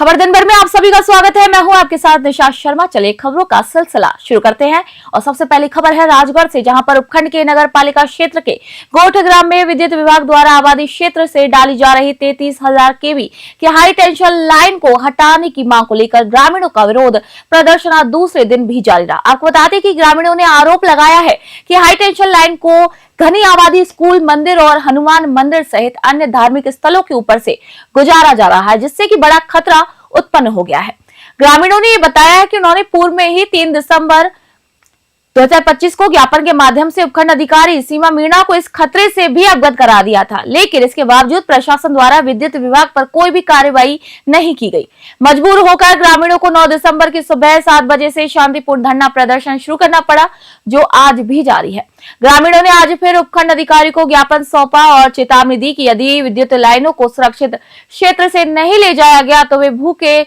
खबर दिन भर में आप सभी का स्वागत है। मैं हूं आपके साथ निशा शर्मा। चलिए खबरों का सिलसिला शुरू करते हैं और सबसे पहली खबर है राजगढ़ से, जहां पर उपखंड के नगर पालिका क्षेत्र के गोठ ग्राम में विद्युत विभाग द्वारा आबादी क्षेत्र से डाली जा रही 33,000 केवी की हाई टेंशन लाइन को हटाने की मांग को लेकर ग्रामीणों का विरोध प्रदर्शन आज दूसरे दिन भी जारी रहा। आपको बता दें कि ग्रामीणों ने आरोप लगाया है कि हाई टेंशन लाइन को घनी आबादी, स्कूल, मंदिर और हनुमान मंदिर सहित अन्य धार्मिक स्थलों के ऊपर से गुजारा जा रहा है, जिससे कि बड़ा खतरा उत्पन्न हो गया है। ग्रामीणों ने ये बताया है कि उन्होंने पूर्व में ही 3 दिसंबर 2025 को ज्ञापन के माध्यम से उपखंड अधिकारी सीमा मीणा को इस खतरे से भी अवगत करा दिया था, लेकिन इसके बावजूद प्रशासन द्वारा विद्युत विभाग पर कोई भी कार्रवाई नहीं की गई। मजबूर होकर ग्रामीणों को 9 दिसंबर की सुबह 7 बजे से शांतिपूर्ण धरना प्रदर्शन शुरू करना पड़ा, जो आज भी जारी है। ग्रामीणों ने आज फिर उपखंड अधिकारी को ज्ञापन सौंपा और चेतावनी दी कि यदि विद्युत लाइनों को सुरक्षित क्षेत्र से नहीं ले जाया गया तो वे भूखे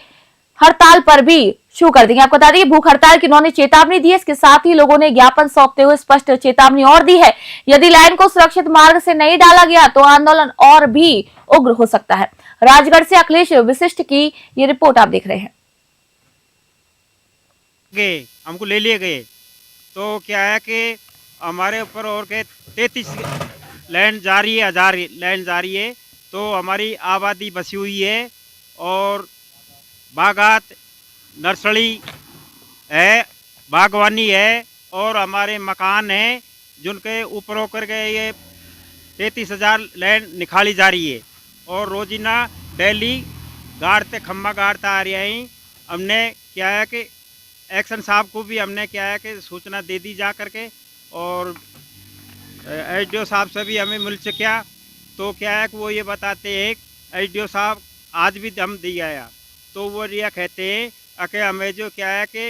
हड़ताल पर भी शुरू कर देंगे। आपको बता दें कि भूख हड़ताल की उन्होंने चेतावनी दी है। इसके साथ ही लोगों ने ज्ञापन सौंपते हुए स्पष्ट चेतावनी और दी है, यदि लाइन को सुरक्षित मार्ग से नहीं डाला गया तो आंदोलन और भी उग्र हो सकता है। राजगढ़ से अखिलेश वशिष्ठ की ये रिपोर्ट आप देख रहे हैं। हमको ले लिए गए तो क्या है कि हमारे ऊपर और के 33 लाइन जारी है, 1000 लाइन जारी है, तो हमारी आबादी बसी हुई है और बागात, नर्सरी है, बागवानी है और हमारे मकान हैं, जिनके ऊपर होकर के ये 33,000 लाइन निकाली जा रही है और रोजीना डेली गाड़ते खम्बा गाड़ता आ रहे हैं। हमने क्या है कि एक्शन साहब को भी हमने क्या है कि सूचना दे दी जा करके और एसडीओ साहब से भी हमें मिल चुका, तो क्या है कि वो ये बताते हैं, एसडीओ साहब आज भी हम दिया है, तो वो ये कहते हैं कि हमें जो क्या है कि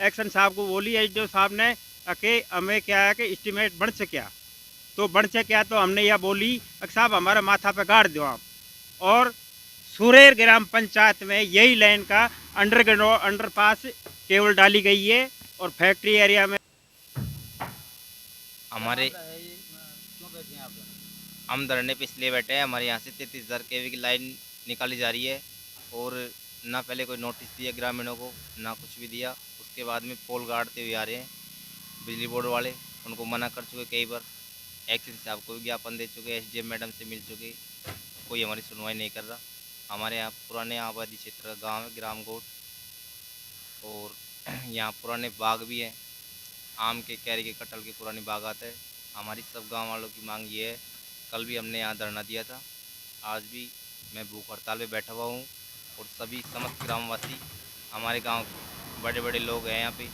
एक्शन साहब को बोली एसडीओ साहब ने कि हमें क्या है कि एस्टीमेट बढ़ सके, तो बढ़ सके तो हमने यह बोली साहब हमारा माथा पे गाड़ दो आप। और सुरेर ग्राम पंचायत में यही लाइन का अंडरपास केबल डाली गई है और फैक्ट्री एरिया में हमारे हम धरने पे इसलिए बैठे हैं, हमारे यहाँ से 33,000 केवी की लाइन निकाली जा रही है और ना पहले कोई नोटिस दिया ग्रामीणों को, ना कुछ भी दिया। उसके बाद में पोल गाड़ते हुए आ रहे हैं बिजली बोर्ड वाले, उनको मना कर चुके कई बार, एक्शन साहब को भी ज्ञापन दे चुके, एसडीएम मैडम से मिल चुके, कोई हमारी सुनवाई नहीं कर रहा। हमारे यहाँ पुराने आबादी क्षेत्र का गाँव है ग्राम गोठ और यहाँ पुराने बाग भी हैं, आम के, कैरी के, कटहल के पुरानी बागात है। हमारी सब गांव वालों की मांग ये है, कल भी हमने यहाँ धरना दिया था, आज भी मैं भूख हड़ताल पे बैठा हुआ हूँ और सभी समस्त ग्रामवासी हमारे गांव बड़े बड़े लोग हैं यहाँ पे।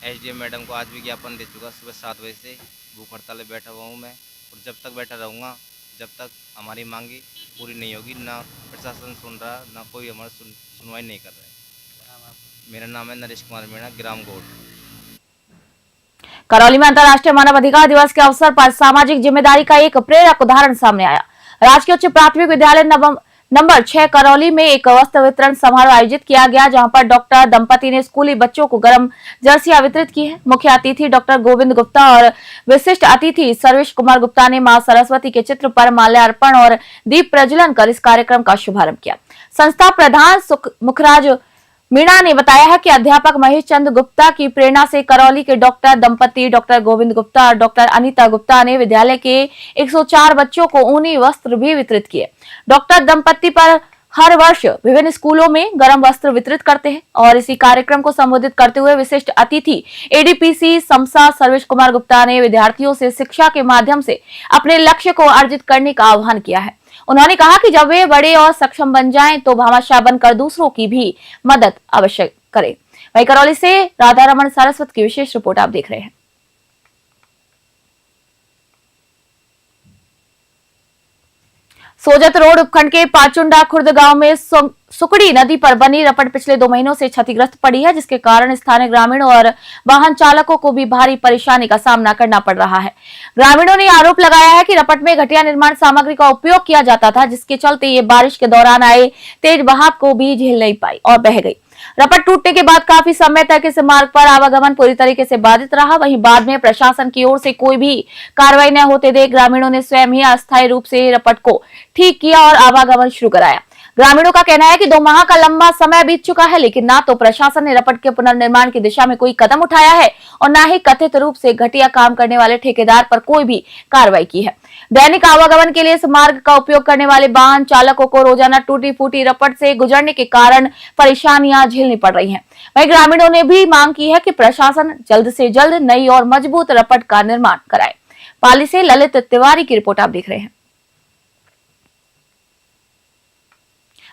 एसडीएम मैडम को आज भी ज्ञापन दे चुका, सुबह 7 बजे से भूख हड़ताल पे बैठा हुआ हूँ मैं और जब तक बैठा रहूँगा जब तक हमारी मांगे पूरी नहीं होगी। ना प्रशासन सुन रहा, ना कोई हमारा सुनवाई नहीं कर रहा है। मेरा नाम है नरेश कुमार मीणा, ग्राम गोठ। करौली में अंतर्राष्ट्रीय मानव अधिकार दिवस के अवसर पर सामाजिक जिम्मेदारी का एक प्रेरक उदाहरण सामने आया। राजकीय उच्च प्राथमिक विद्यालय नंबर 6 करौली में एक वस्त्र वितरण समारोह आयोजित किया गया, जहां पर डॉक्टर दंपति ने स्कूली बच्चों को गर्म जर्सियां वितरित की है। मुख्य अतिथि डॉक्टर गोविंद गुप्ता और विशिष्ट अतिथि सर्वेश कुमार गुप्ता ने मां सरस्वती के चित्र पर माल्यार्पण और दीप प्रज्वलन कर इस कार्यक्रम का शुभारंभ किया। संस्था प्रधान मुखराज मीणा ने बताया है कि अध्यापक महेश चंद्र गुप्ता की प्रेरणा से करौली के डॉक्टर दंपति डॉक्टर गोविंद गुप्ता और डॉक्टर अनीता गुप्ता ने विद्यालय के 104 बच्चों को ऊनी वस्त्र भी वितरित किए। डॉक्टर दंपति पर हर वर्ष विभिन्न स्कूलों में गर्म वस्त्र वितरित करते हैं और इसी कार्यक्रम को संबोधित करते हुए विशिष्ट अतिथि एडीपीसी समसा सर्वेश कुमार गुप्ता ने विद्यार्थियों से शिक्षा के माध्यम से अपने लक्ष्य को अर्जित करने का आह्वान किया है। उन्होंने कहा कि जब वे बड़े और सक्षम बन जाएं तो भामाशाह बनकर दूसरों की भी मदद अवश्य करें। वहीं करौली से राधा रमन सारस्वत की विशेष रिपोर्ट आप देख रहे हैं। सोजत रोड उपखंड के पाचुंडा खुर्द गांव में सुकड़ी नदी पर बनी रपट पिछले 2 महीनों से क्षतिग्रस्त पड़ी है, जिसके कारण स्थानीय ग्रामीणों और वाहन चालकों को भी भारी परेशानी का सामना करना पड़ रहा है। ग्रामीणों ने आरोप लगाया है कि रपट में घटिया निर्माण सामग्री का उपयोग किया जाता था, जिसके चलते ये बारिश के दौरान आए तेज बहाव को भी झेल नहीं पाई और बह गई। रपट टूटने के बाद काफी समय तक इस मार्ग पर आवागमन पूरी तरीके से बाधित रहा। वहीं बाद में प्रशासन की ओर से कोई भी कार्रवाई न होते देख ग्रामीणों ने स्वयं ही अस्थायी रूप से रपट को ठीक किया और आवागमन शुरू कराया। ग्रामीणों का कहना है कि 2 माह का लंबा समय बीत चुका है, लेकिन ना तो प्रशासन ने रपट के पुनर्निर्माण की दिशा में कोई कदम उठाया है और न ही कथित रूप से घटिया काम करने वाले ठेकेदार पर कोई भी कार्रवाई की है। दैनिक आवागमन के लिए इस मार्ग का उपयोग करने वाले वाहन चालकों को रोजाना टूटी फूटी रपट से गुजरने के कारण परेशानियां झेलनी पड़ रही हैं। वहीं ग्रामीणों ने भी मांग की है कि प्रशासन जल्द से जल्द नई और मजबूत रपट का निर्माण कराए। पाली से ललित तिवारी की रिपोर्ट आप देख रहे हैं।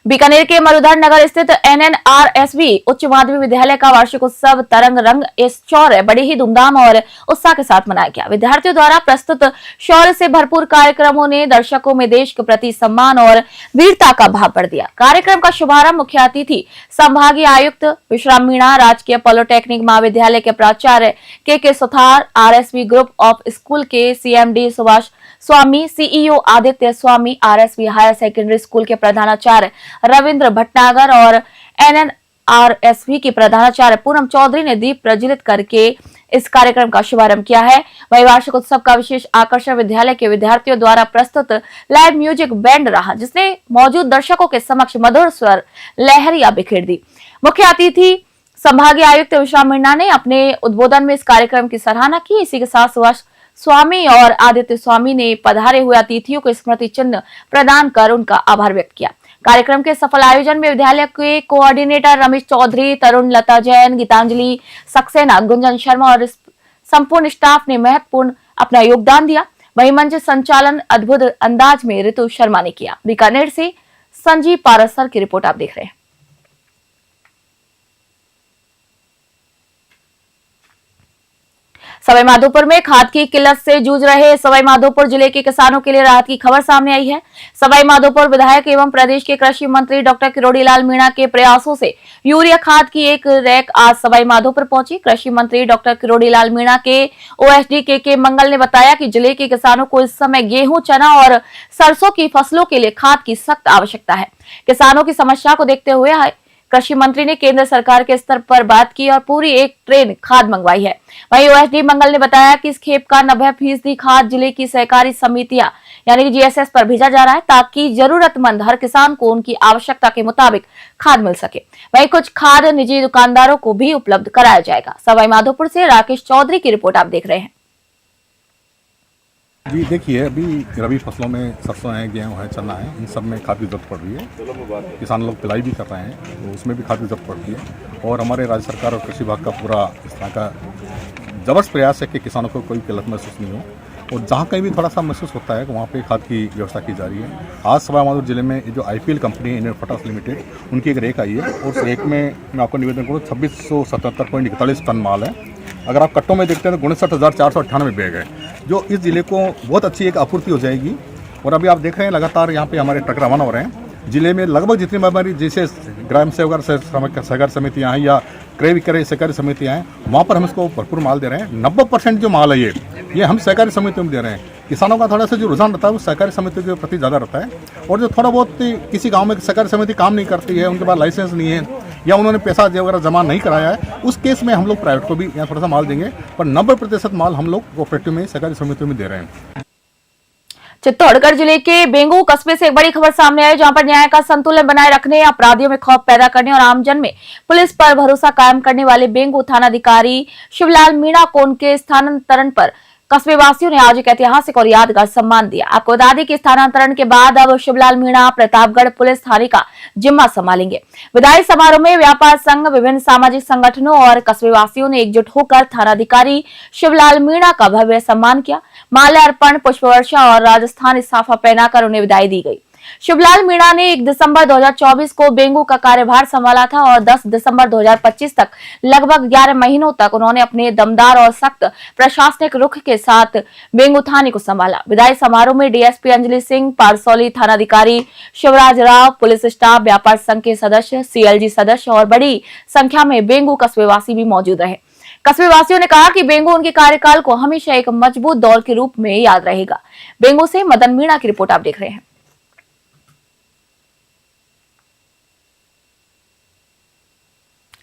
बीकानेर के मरुधर नगर स्थित NNRSV उच्च माध्यमिक विद्यालय का वार्षिक उत्सव तरंग रंग इस शौर्य बड़े ही धूमधाम और उत्साह के साथ मनाया गया। विद्यार्थियों द्वारा प्रस्तुत शौर्य से भरपूर कार्यक्रमों ने दर्शकों में देश के प्रति सम्मान और वीरता का भाव भर दिया। कार्यक्रम का शुभारंभ मुख्य अतिथि संभागीय आयुक्त विश्राम मीणा, राजकीय पॉलिटेक्निक महाविद्यालय के प्राचार्य के Suthar, RSV group of school के CMD सुभाष स्वामी, CEO आदित्य स्वामी, RSV हायर सेकेंडरी स्कूल के प्रधानाचार्य रविंद्र भटनागर और NNRSV की प्रधानाचार्य पूनम चौधरी ने दीप प्रज्वलित करके इस कार्यक्रम का शुभारंभ किया है। वही वार्षिक उत्सव का विशेष आकर्षण विद्यालय के विद्यार्थियों द्वारा प्रस्तुत लाइव म्यूजिक बैंड रहा, जिसने मौजूद दर्शकों के समक्ष मधुर स्वर लहरियां बिखेर दी। मुख्य अतिथि संभागीय आयुक्त विश्राम मीणा ने अपने उद्बोधन में इस कार्यक्रम की सराहना की। इसी के साथ सुभाष स्वामी और आदित्य स्वामी ने पधारे हुए अतिथियों को स्मृति चिन्ह प्रदान कर उनका आभार व्यक्त किया। कार्यक्रम के सफल आयोजन में विद्यालय के कोऑर्डिनेटर रमेश चौधरी, तरुण, लता जैन, गीतांजलि सक्सेना, गुंजन शर्मा और संपूर्ण स्टाफ ने महत्वपूर्ण अपना योगदान दिया। वही मंच संचालन अद्भुत अंदाज में ऋतु शर्मा ने किया। बीकानेर से संजीव पारसर की रिपोर्ट आप देख रहे हैं। सवाईमाधोपुर में खाद की किल्लत से जूझ रहे सवाईमाधोपुर जिले के किसानों के लिए राहत की खबर सामने आई है। सवाईमाधोपुर विधायक एवं प्रदेश के कृषि मंत्री डॉक्टर किरोड़ीलाल मीणा के प्रयासों से यूरिया खाद की एक रैक आज सवाईमाधोपुर पहुंची। कृषि मंत्री डॉक्टर किरोड़ीलाल मीणा के OSD के मंगल ने बताया कि जिले के किसानों को इस समय गेहूं, चना और सरसों की फसलों के लिए खाद की सख्त आवश्यकता है। किसानों की समस्या को देखते हुए कृषि मंत्री ने केंद्र सरकार के स्तर पर बात की और पूरी एक ट्रेन खाद मंगवाई है। वहीं OSD मंगल ने बताया कि इस खेप का 90% खाद जिले की सहकारी समितियां यानी कि GSS पर भेजा जा रहा है, ताकि जरूरतमंद हर किसान को उनकी आवश्यकता के मुताबिक खाद मिल सके। वहीं कुछ खाद निजी दुकानदारों को भी उपलब्ध कराया जाएगा। सवाईमाधोपुर से राकेश चौधरी की रिपोर्ट आप देख रहे हैं। जी देखिए, अभी रबी फसलों में सरसों है, गेहूँ है, चना है, इन सब में खाद की जरूरत पड़ रही है। किसान लोग पिलाई भी कर रहे हैं, तो उसमें भी खाद की जरूरत पड़ती है। और हमारे राज्य सरकार और कृषि विभाग का पूरा इस तरह का जबरदस्त प्रयास है कि किसानों को कोई किल्लत महसूस नहीं हो, और जहाँ कहीं भी थोड़ा सा महसूस होता है तो वहाँ पे खाद की व्यवस्था की जा रही है। आज सवाईमाधोपुर जिले में जो IPL कंपनी है, इंडियन पोटास लिमिटेड, उनकी एक रेक आई है, और उस रेक में मैं आपको निवेदन करूँ 2677.41 टन माल है। अगर आप कट्टों में देखते हैं तो 59,498 बैग है, जो इस जिले को बहुत अच्छी एक आपूर्ति हो जाएगी। और अभी आप देख रहे हैं लगातार यहाँ पे हमारे ट्रक रवाना हो रहे हैं। जिले में लगभग जितनी हमारी जैसे ग्राम सेवक सहकारी समितियाँ हैं या क्रय विक्रय सहकारी समितियाँ हैं, वहाँ पर हम इसको भरपूर माल दे रहे हैं। 90% जो माल है ये हम सहकारी समितियों में दे रहे हैं। किसानों का थोड़ा सा जो रुझान रहता है वो सहकारी समिति के प्रति ज़्यादा रहता है, और जो थोड़ा बहुत किसी गांव में सहकारी समिति काम नहीं करती है, उनके पास लाइसेंस नहीं है या उन्होंने पैसा वगैरह जमा नहीं कराया है, उस केस में हम लोग प्राइवेट को भी यहाँ थोड़ा सा माल देंगे, पर 90% माल हम लोग कोऑपरेटिव में सहकारी समितियों में दे रहे हैं। चित्तौड़गढ़ जिले के बेंगू कस्बे से एक बड़ी खबर सामने आई, जहां पर न्याय का संतुलन बनाए रखने, अपराधियों में खौफ पैदा करने और आमजन में पुलिस पर भरोसा कायम करने वाले बेंगू थानाधिकारी शिवलाल मीणा को उनके स्थानांतरण पर कस्बे वासियों ने आज एक ऐतिहासिक और यादगार सम्मान दिया। आपको बता दें कि स्थानांतरण के बाद अब शिवलाल मीणा प्रतापगढ़ पुलिस थाने का जिम्मा संभालेंगे। विदाई समारोह में व्यापार संघ, विभिन्न सामाजिक संगठनों और कस्बे वासियों ने एकजुट होकर थानाधिकारी शिवलाल मीणा का भव्य सम्मान किया। माल्यार्पण, पुष्प वर्षा और राजस्थानी साफा पहनाकर उन्हें विदाई दी गई। शिवलाल मीणा ने 1 दिसंबर 2024 को बेंगू का कार्यभार संभाला था और 10 दिसंबर 2025 तक लगभग 11 महीनों तक उन्होंने अपने दमदार और सख्त प्रशासनिक रुख के साथ बेंगू थाने को संभाला। विदाई समारोह में DSP अंजलि सिंह, पारसौली थानाधिकारी शिवराज राव, पुलिस स्टाफ, व्यापार संघ के सदस्य, CLG सदस्य और बड़ी संख्या में बेंगू कस्बेवासी भी मौजूद रहे। कस्बेवासियों ने कहा कि बेंगू उनके कार्यकाल को हमेशा एक मजबूत दौर के रूप में याद रहेगा। बेंगू से मदन मीणा की रिपोर्ट आप देख रहे हैं।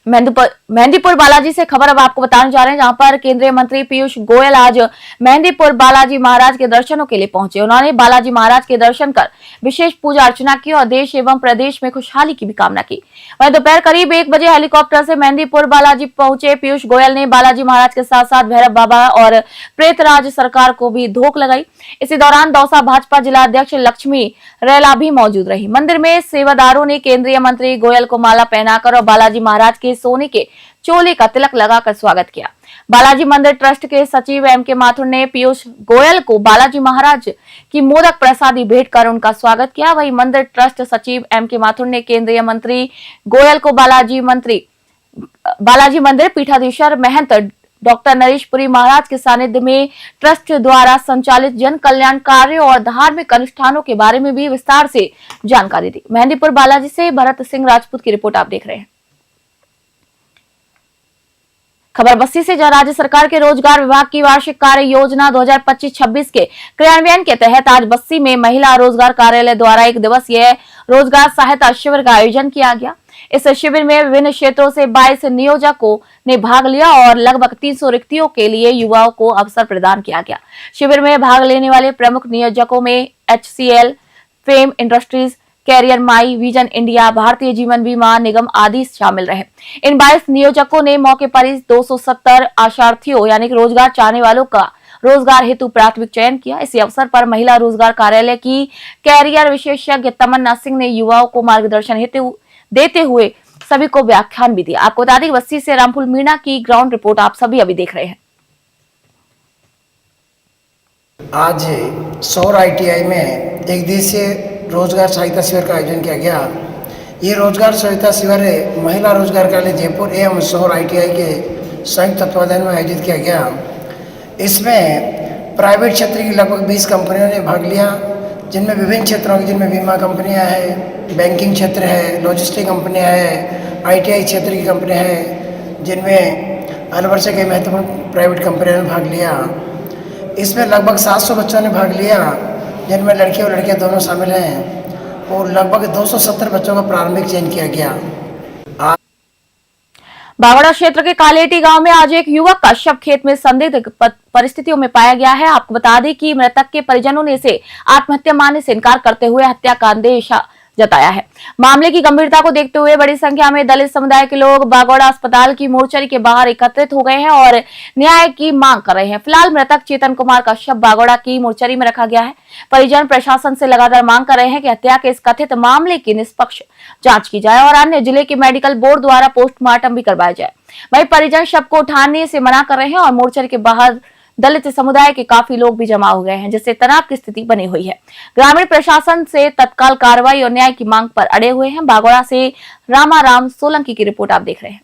मेहंदीपुर बालाजी से खबर अब आपको बताने जा रहे हैं, जहां पर केंद्रीय मंत्री पीयूष गोयल आज मेहंदीपुर बालाजी महाराज के दर्शनों के लिए पहुंचे। उन्होंने बालाजी महाराज के दर्शन कर विशेष पूजा अर्चना की और देश एवं प्रदेश में खुशहाली की भी कामना की। वहीं दोपहर करीब 1 बजे हेलीकॉप्टर से मेहंदीपुर बालाजी पहुंचे पीयूष गोयल ने बालाजी महाराज के साथ साथ भैरव बाबा और प्रेतराज सरकार को भी धोख लगाई। इसी दौरान दौसा भाजपा जिला अध्यक्ष लक्ष्मी रेला भी मौजूद रही। मंदिर में सेवादारों ने केंद्रीय मंत्री गोयल को माला पहनाकर और बालाजी महाराज के सोने के चोले का तिलक लगाकर स्वागत किया। बालाजी मंदिर ट्रस्ट के सचिव M.K. माथुर ने पीयूष गोयल को बालाजी महाराज की मोदक प्रसादी भेंट कर उनका स्वागत किया। वहीं मंदिर ट्रस्ट सचिव M.K. माथुर ने केंद्रीय मंत्री गोयल को बालाजी मंदिर पीठाधीश्वर महंत डॉक्टर नरेशपुरी महाराज के सानिध्य में ट्रस्ट द्वारा संचालित जन कल्याण कार्यों और धार्मिक अनुष्ठानों के बारे में भी विस्तार से जानकारी दी। मेहंदीपुर बालाजी से भरत सिंह राजपूत की रिपोर्ट आप देख रहे हैं। खबर बस्ती से, जहां राज्य सरकार के रोजगार विभाग की वार्षिक कार्य योजना 2025-26 के क्रियान्वयन के तहत आज बस्ती में महिला रोजगार कार्यालय द्वारा 1 दिवसीय रोजगार सहायता शिविर का आयोजन किया गया। इस शिविर में विभिन्न क्षेत्रों से 22 नियोजकों ने भाग लिया और लगभग 300 रिक्तियों के लिए युवाओं को अवसर प्रदान किया गया। शिविर में भाग लेने वाले प्रमुख नियोजकों में HCL, फेम इंडस्ट्रीज, कैरियर माई, विजन इंडिया, भारतीय जीवन बीमा निगम आदि शामिल रहे। इन 22 नियोजकों ने मौके पर 270 आशार्थियों यानी रोजगार चाहने वालों का रोजगार हेतु प्राथमिक चयन किया। इसी अवसर पर महिला रोजगार कार्यालय की कैरियर विशेषज्ञ तमन्ना सिंह ने युवाओं को मार्गदर्शन हेतु देते हुए सभी को व्याख्यान भी दिया। आपको बता दें, बस्ती से रामफुल मीणा की ग्राउंड रिपोर्ट आप सभी अभी देख रहे हैं। आज सौर ITI में 1 दिवसीय रोजगार सहायता शिविर का आयोजन किया गया। ये रोजगार सहायता शिविर महिला रोजगार कार्यालय जयपुर एवं सौर ITI के संयुक्त तत्वाधान में आयोजित किया गया। इसमें प्राइवेट क्षेत्र की लगभग 20 कंपनियों ने भाग लिया, जिनमें विभिन्न क्षेत्रों की, जिनमें बीमा कंपनियां हैं, बैंकिंग क्षेत्र है, लॉजिस्टिक कंपनियां हैं, ITI क्षेत्र की कंपनियां हैं, जिनमें अलवर से कई महत्वपूर्ण प्राइवेट कंपनियों ने भाग लिया। इसमें लगभग 700 बच्चों ने भाग लिया, जिनमें लड़के और लड़कियां दोनों शामिल हैं, और लगभग 270 बच्चों का प्रारंभिक चयन किया गया। बावड़ा क्षेत्र के कालेटी गांव में आज एक युवक का शव खेत में संदिग्ध परिस्थितियों में पाया गया है। आपको बता दें कि मृतक के परिजनों ने इसे आत्महत्या मानने से इनकार करते हुए हत्या का अंदेशा जताया है। मामले की गंभीरता को देखते हुए बड़ी संख्या में दलित समुदाय के लोग बागौड़ा अस्पताल की मोर्चरी के बाहर एकत्रित हो गए हैं और न्याय की मांग कर रहे हैं। फिलहाल मृतक चेतन कुमार का शव बागौड़ा की मोर्चरी में रखा गया है। परिजन प्रशासन से लगातार मांग कर रहे हैं कि हत्या के इस कथित मामले की निष्पक्ष जांच की जाए और अन्य जिले के मेडिकल बोर्ड द्वारा पोस्टमार्टम भी करवाया जाए। वहीं परिजन शव को उठाने से मना कर रहे हैं और मोर्चरी के बाहर दलित समुदाय के काफी लोग भी जमा हो गए हैं, जिससे तनाव की स्थिति बनी हुई है। ग्रामीण प्रशासन से तत्काल कार्रवाई और न्याय की मांग पर अड़े हुए हैं। बागौड़ा से रामाराम सोलंकी की रिपोर्ट आप देख रहे हैं।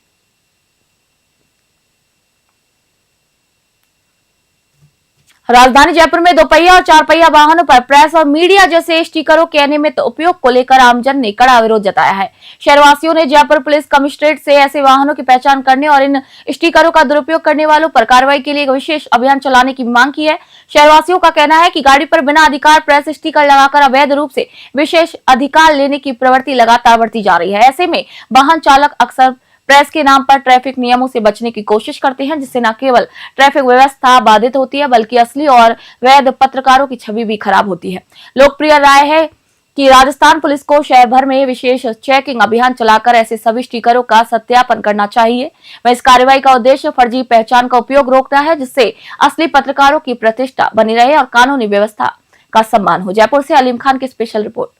राजधानी जयपुर में 2 पहिया और 4 पहिया वाहनों पर प्रेस और मीडिया जैसे स्टिकरों के अनियमित उपयोग को लेकर आमजन ने कड़ा विरोध जताया है। शहरवासियों ने जयपुर पुलिस कमिश्नरेट से ऐसे वाहनों की पहचान करने और इन स्टिकरों का दुरुपयोग करने वालों पर कार्रवाई के लिए एक विशेष अभियान चलाने की मांग की है। शहरवासियों का कहना है कि गाड़ी पर बिना अधिकार प्रेस स्टिकर लगाकर अवैध रूप से विशेष अधिकार लेने की प्रवृत्ति लगातार बढ़ती जा रही है। ऐसे में वाहन चालक अक्सर प्रेस के नाम पर ट्रैफिक नियमों से बचने की कोशिश करते हैं, जिससे न केवल ट्रैफिक व्यवस्था बाधित होती है बल्कि असली और वैध पत्रकारों की छवि भी खराब होती है। लोकप्रिय राय है कि राजस्थान पुलिस को शहर भर में विशेष चेकिंग अभियान चलाकर ऐसे सभी स्टिकरों का सत्यापन करना चाहिए। वह इस कार्रवाई का उद्देश्य फर्जी पहचान का उपयोग रोकना है, जिससे असली पत्रकारों की प्रतिष्ठा बनी रहे और कानूनी व्यवस्था का सम्मान हो। जयपुर से अलीम खान की स्पेशल रिपोर्ट।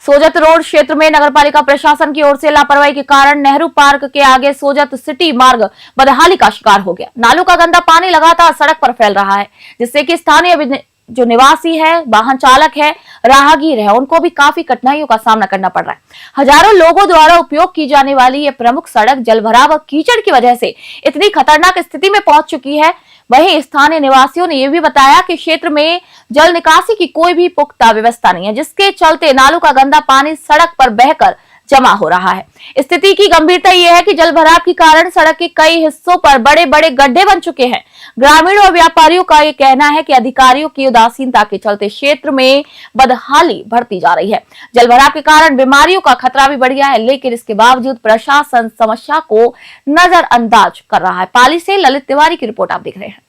सोजत रोड क्षेत्र में नगरपालिका प्रशासन की ओर से लापरवाही के कारण नेहरू पार्क के आगे सोजत सिटी मार्ग बदहाली का शिकार हो गया। नालों का गंदा पानी लगातार सड़क पर फैल रहा है, जिससे कि स्थानीय जो निवासी है, वाहन चालक है, राहगीर है, उनको भी काफी कठिनाइयों का सामना करना पड़ रहा है। हजारों लोगों द्वारा उपयोग की जाने वाली ये प्रमुख सड़क जलभराव और कीचड़ की वजह से इतनी खतरनाक स्थिति में पहुंच चुकी है। वहीं स्थानीय निवासियों ने यह भी बताया कि क्षेत्र में जल निकासी की कोई भी पुख्ता व्यवस्था नहीं है, जिसके चलते नालों का गंदा पानी सड़क पर बहकर जमा हो रहा है। स्थिति की गंभीरता यह है कि जल भराव के कारण सड़क के कई हिस्सों पर बड़े बड़े गड्ढे बन चुके हैं। ग्रामीण और व्यापारियों का ये कहना है कि अधिकारियों की उदासीनता के चलते क्षेत्र में बदहाली बढ़ती जा रही है। जलभराव के कारण बीमारियों का खतरा भी बढ़ गया है, लेकिन इसके बावजूद प्रशासन समस्या को नजरअंदाज कर रहा है। पाली से ललित तिवारी की रिपोर्ट आप देख रहे हैं।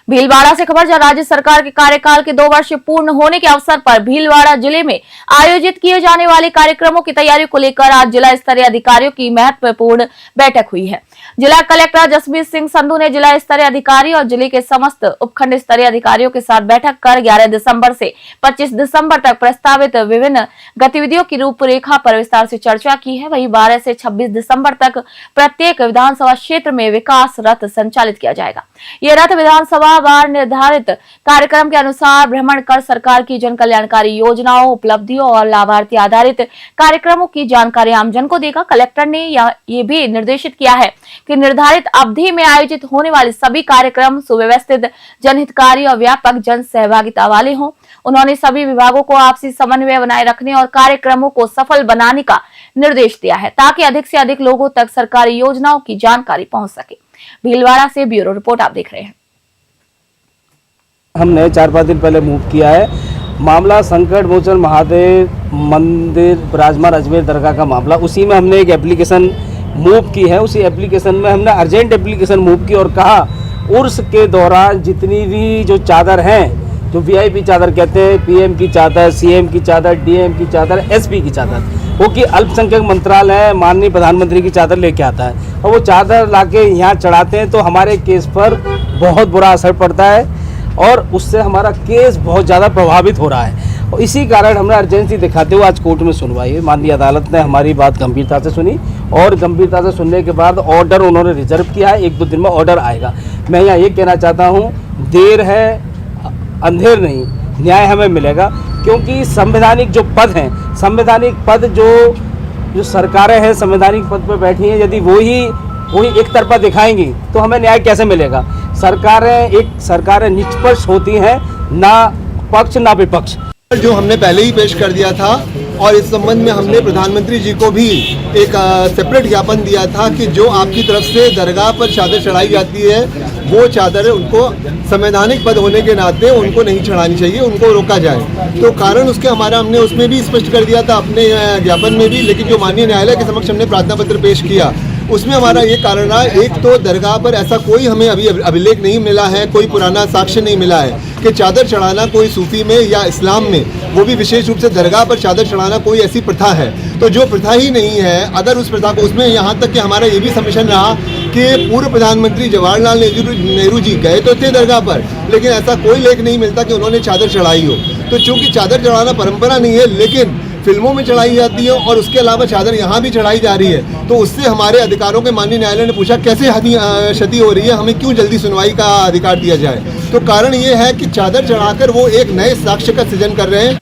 भीलवाड़ा से खबर, जहां राज्य सरकार के कार्यकाल के 2 वर्ष पूर्ण होने के अवसर पर भीलवाड़ा जिले में आयोजित किए जाने वाले कार्यक्रमों की तैयारी को लेकर आज जिला स्तरीय अधिकारियों की महत्वपूर्ण बैठक हुई है। जिला कलेक्टर जसबीर सिंह संधू ने जिला स्तरीय अधिकारी और जिले के समस्त उपखंड स्तरीय अधिकारियों के साथ बैठक कर 11 दिसंबर से 25 दिसंबर तक प्रस्तावित विभिन्न गतिविधियों की रूपरेखा पर विस्तार से चर्चा की है। वहीं 12 से 26 दिसंबर तक प्रत्येक विधानसभा क्षेत्र में विकास रथ संचालित किया जाएगा। ये रथ विधानसभा वार निर्धारित कार्यक्रम के अनुसार भ्रमण कर सरकार की जन कल्याणकारी योजनाओं, उपलब्धियों और लाभार्थी आधारित कार्यक्रमों की जानकारी आमजन को देगा। कलेक्टर ने ये भी निर्देशित किया है कि निर्धारित अवधि में आयोजित होने वाले सभी कार्यक्रम सुव्यवस्थित, जनहितकारी और व्यापक जन सहभागिता वाले हों। उन्होंने सभी विभागों को आपसी समन्वय बनाए रखने और कार्यक्रमों को सफल बनाने का निर्देश दिया है, ताकि अधिक से अधिक लोगों तक सरकारी योजनाओं की जानकारी पहुंच सके। भीलवाड़ा से ब्यूरो रिपोर्ट आप देख रहे हैं। हमने 4-5 दिन पहले मूव किया है। मामला संकट मोचन महादेव मंदिर विराजमान अजमेर दरगाह का मामला, उसी में हमने एक एप्लीकेशन मूव की है। उसी एप्लीकेशन में हमने अर्जेंट एप्लीकेशन मूव की और कहा उर्स के दौरान जितनी भी जो चादर हैं, जो वीआईपी चादर कहते हैं, पीएम की चादर, सीएम की चादर, डीएम की चादर, एसपी की चादर, वो कि अल्पसंख्यक मंत्रालय माननीय प्रधानमंत्री की चादर लेके आता है और वो चादर लाके यहाँ चढ़ाते हैं, तो हमारे केस पर बहुत बुरा असर पड़ता है और उससे हमारा केस बहुत ज़्यादा प्रभावित हो रहा है। और इसी कारण हमने अर्जेंसी दिखाते हुए आज कोर्ट में सुनवाई हुई। माननीय अदालत ने हमारी बात गंभीरता से सुनी और गंभीरता से सुनने के बाद ऑर्डर उन्होंने रिजर्व किया है। 1-2 दिन में ऑर्डर आएगा। मैं यहाँ ये कहना चाहता हूँ, देर है अंधेर नहीं, न्याय हमें मिलेगा, क्योंकि संवैधानिक जो पद हैं, संवैधानिक पद जो सरकारें हैं संवैधानिक पद पर बैठी हैं, यदि वही एक तरफा दिखाएंगी तो हमें न्याय कैसे मिलेगा। सरकारें निष्पक्ष होती हैं, ना पक्ष ना विपक्ष। जो हमने पहले ही पेश कर दिया था और इस संबंध में हमने प्रधानमंत्री जी को भी एक सेपरेट ज्ञापन दिया था कि जो आपकी तरफ से दरगाह पर चादर चढ़ाई जाती है, वो चादर उनको संवैधानिक पद होने के नाते उनको नहीं चढ़ानी चाहिए, उनको रोका जाए। तो कारण उसके हमारा हमने उसमें भी स्पष्ट कर दिया था अपने ज्ञापन में भी, लेकिन जो माननीय न्यायालय के समक्ष हमने प्रार्थना पत्र पेश किया उसमें हमारा ये कारण रहा, एक तो दरगाह पर ऐसा कोई हमें अभी अभिलेख नहीं मिला है, कोई पुराना साक्ष्य नहीं मिला है कि चादर चढ़ाना कोई सूफी में या इस्लाम में, वो भी विशेष रूप से दरगाह पर चादर चढ़ाना कोई ऐसी प्रथा है। तो जो प्रथा ही नहीं है, अगर उस प्रथा को उसमें यहाँ तक कि हमारा ये भी सबमिशन रहा कि पूर्व प्रधानमंत्री जवाहरलाल नेहरू जी गए तो थे दरगाह पर, लेकिन ऐसा कोई लेख नहीं मिलता कि उन्होंने चादर चढ़ाई हो। तो चूँकि चादर चढ़ाना परंपरा नहीं है, लेकिन फिल्मों में चढ़ाई जाती है और उसके अलावा चादर यहाँ भी चढ़ाई जा रही है, तो उससे हमारे अधिकारों के माननीय न्यायालय ने पूछा कैसे क्षति हो रही है, हमें क्यों जल्दी सुनवाई का अधिकार दिया जाए। तो कारण ये है कि चादर चढ़ाकर वो एक नए साक्ष्य का सृजन कर रहे हैं।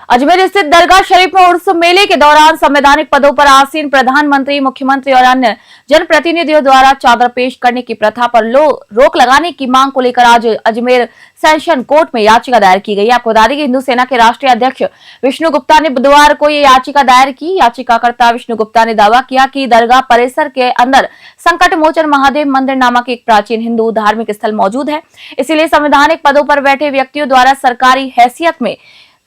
अजमेर स्थित दरगाह शरीफ में उर्स मेले के दौरान संवैधानिक पदों पर आसीन प्रधानमंत्री, मुख्यमंत्री और अन्य जनप्रतिनिधियों द्वारा चादर पेश करने की प्रथा पर रोक लगाने की मांग को लेकर आज अजमेर सेशन कोर्ट में याचिका दायर की गई। आपको बता दें कि हिंदू सेना के राष्ट्रीय अध्यक्ष विष्णु गुप्ता ने बुधवार को ये याचिका दायर की। याचिकाकर्ता विष्णु गुप्ता ने दावा किया कि दरगाह परिसर के अंदर संकट मोचन महादेव मंदिर नामक एक प्राचीन हिंदू धार्मिक स्थल मौजूद है, इसीलिए संवैधानिक पदों पर बैठे व्यक्तियों द्वारा सरकारी हैसियत में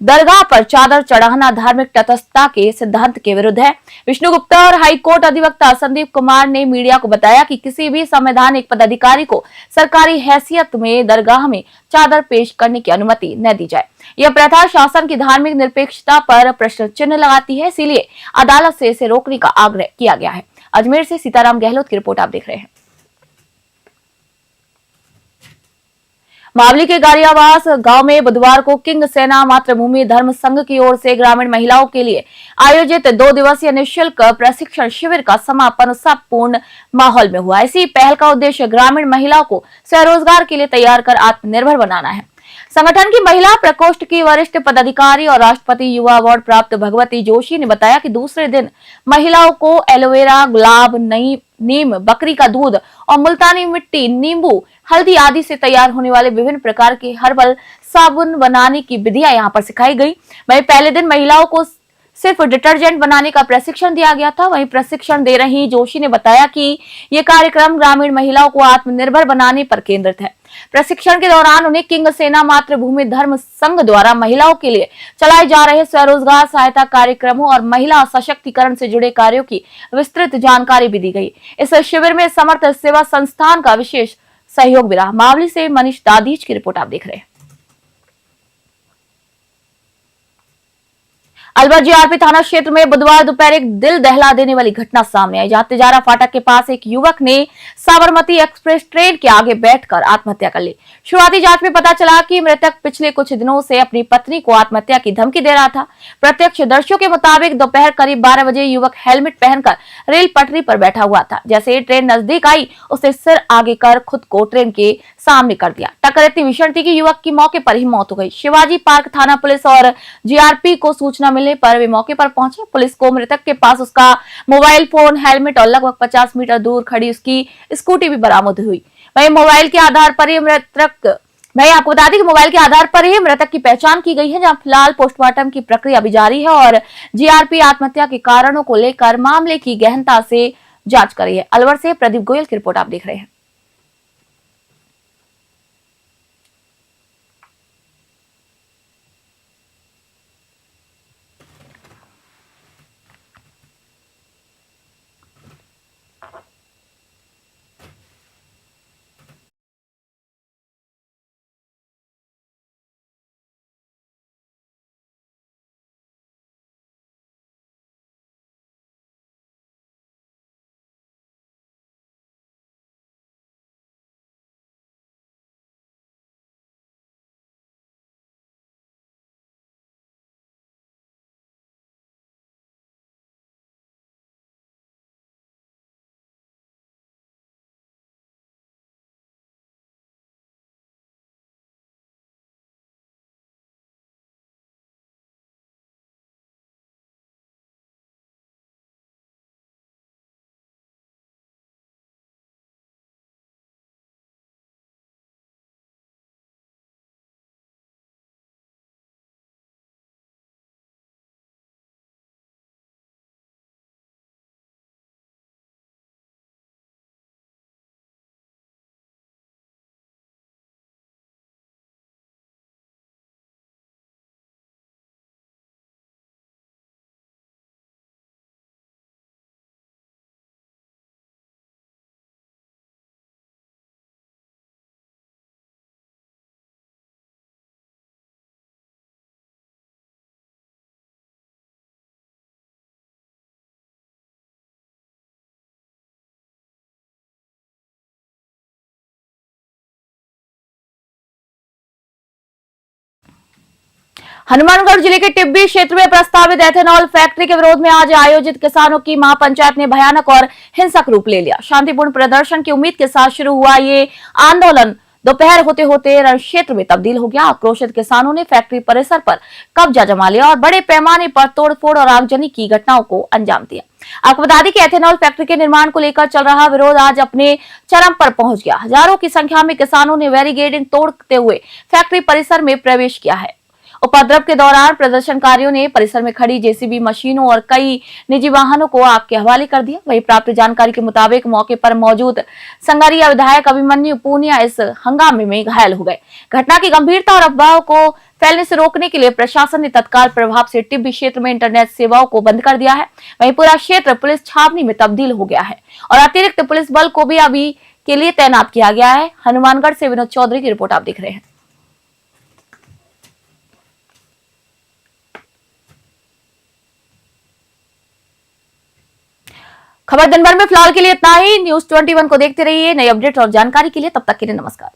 दरगाह पर चादर चढ़ाना धार्मिक तटस्थता के सिद्धांत के विरुद्ध है। विष्णु गुप्ता और हाईकोर्ट अधिवक्ता संदीप कुमार ने मीडिया को बताया कि किसी भी संवैधानिक पदाधिकारी को सरकारी हैसियत में दरगाह में चादर पेश करने की अनुमति न दी जाए। यह प्रथा शासन की धार्मिक निरपेक्षता पर प्रश्न चिन्ह लगाती है, इसीलिए अदालत से इसे रोकने का आग्रह किया गया है। अजमेर से सीताराम गहलोत की रिपोर्ट आप देख रहे हैं। मावली के गारियावास गांव में बुधवार को किंग सेना मातृभूमि धर्म संघ की ओर से ग्रामीण महिलाओं के लिए आयोजित 2 दिवसीय निःशुल्क प्रशिक्षण शिविर का समापन उत्साहपूर्ण माहौल में हुआ। इसी पहल का उद्देश्य ग्रामीण महिलाओं को स्वरोजगार के लिए तैयार कर आत्मनिर्भर बनाना है। संगठन की महिला प्रकोष्ठ की वरिष्ठ पदाधिकारी और राष्ट्रपति युवा अवार्ड प्राप्त भगवती जोशी ने बताया कि दूसरे दिन महिलाओं को एलोवेरा, गुलाब, नीम, बकरी का दूध और मुल्तानी मिट्टी, नींबू, हल्दी आदि से तैयार होने वाले विभिन्न प्रकार के हर्बल साबुन बनाने की विधियां यहां पर सिखाई गई। वहीं पहले दिन महिलाओं को सिर्फ डिटर्जेंट बनाने का प्रशिक्षण दिया गया था। वहीं प्रशिक्षण दे रही जोशी ने बताया कि ये कार्यक्रम ग्रामीण महिलाओं को आत्मनिर्भर बनाने पर केंद्रित है। प्रशिक्षण के दौरान उन्हें किंग सेना मातृभूमि धर्म संघ द्वारा महिलाओं के लिए चलाए जा रहे स्वरोजगार सहायता कार्यक्रमों और महिला सशक्तिकरण से जुड़े कार्यों की विस्तृत जानकारी भी दी गई। इस शिविर में समर्थ सेवा संस्थान का विशेष सहयोग भी रहा। मावली से मनीष दादीज की रिपोर्ट आप देख रहे हैं। अलवर जीआरपी थाना क्षेत्र में बुधवार दोपहर एक दिल दहला देने वाली घटना सामने आई, जहां तिजारा फाटक के पास एक युवक ने साबरमती एक्सप्रेस ट्रेन के आगे बैठकर आत्महत्या कर ली। शुरुआती जांच में पता चला कि मृतक पिछले कुछ दिनों से अपनी पत्नी को आत्महत्या की धमकी दे रहा था। प्रत्यक्षदर्शियों के मुताबिक दोपहर करीब 12 बजे युवक हेलमेट पहनकर रेल पटरी पर बैठा हुआ था। जैसे ही ट्रेन नजदीक आई, उसने सिर आगे कर खुद को ट्रेन के सामने कर दिया। टक्कर इतनी भीषण थी कि युवक की मौके पर ही मौत हो गई। शिवाजी पार्क थाना पुलिस और जीआरपी को सूचना मिलने पर वे मौके पर पहुंचे। पुलिस को मृतक के पास उसका मोबाइल फोन, हेलमेट और लगभग 50 मीटर दूर खड़ी उसकी स्कूटी भी बरामद हुई। वहीं मोबाइल के आधार पर ही आपको बता दें कि मोबाइल के आधार पर ही मृतक की पहचान की गई है, जहां फिलहाल पोस्टमार्टम की प्रक्रिया भी जारी है और जीआरपी आत्महत्या के कारणों को लेकर मामले की गहनता से जांच कर रही है। अलवर से प्रदीप गोयल की रिपोर्ट आप देख रहे हैं। हनुमानगढ़ जिले के टिब्बी क्षेत्र में प्रस्तावित एथेनॉल फैक्ट्री के विरोध में आज आयोजित किसानों की महापंचायत ने भयानक और हिंसक रूप ले लिया। शांतिपूर्ण प्रदर्शन की उम्मीद के साथ शुरू हुआ ये आंदोलन दोपहर होते होते रण क्षेत्र में तब्दील हो गया। आक्रोशित किसानों ने फैक्ट्री परिसर पर कब्जा जमा लिया और बड़े पैमाने पर तोड़फोड़ और आगजनी की घटनाओं को अंजाम दिया। आपको बता दें कि एथेनॉल फैक्ट्री के निर्माण को लेकर चल रहा विरोध आज अपने चरम पर पहुंच गया। हजारों की संख्या में किसानों ने बैरिकेडिंग तोड़ते हुए फैक्ट्री परिसर में प्रवेश किया है। उपद्रव के दौरान प्रदर्शनकारियों ने परिसर में खड़ी जेसीबी मशीनों और कई निजी वाहनों को आग के हवाले कर दिया। वहीं प्राप्त जानकारी के मुताबिक मौके पर मौजूद संगारिया विधायक अभिमन्यु पूनिया इस हंगामे में घायल हो गए। घटना की गंभीरता और अफवाहों को फैलने से रोकने के लिए प्रशासन ने तत्काल प्रभाव से टिब्बी क्षेत्र में इंटरनेट सेवाओं को बंद कर दिया है। वहीं पूरा क्षेत्र पुलिस छावनी में तब्दील हो गया है और अतिरिक्त पुलिस बल को भी अभी के लिए तैनात किया गया है। हनुमानगढ़ से विनोद चौधरी की रिपोर्ट आप देख रहे हैं। खबर दिन भर में फिलहाल के लिए इतना ही। न्यूज़ 21 को देखते रहिए। नई अपडेट और जानकारी के लिए तब तक के लिए नमस्कार।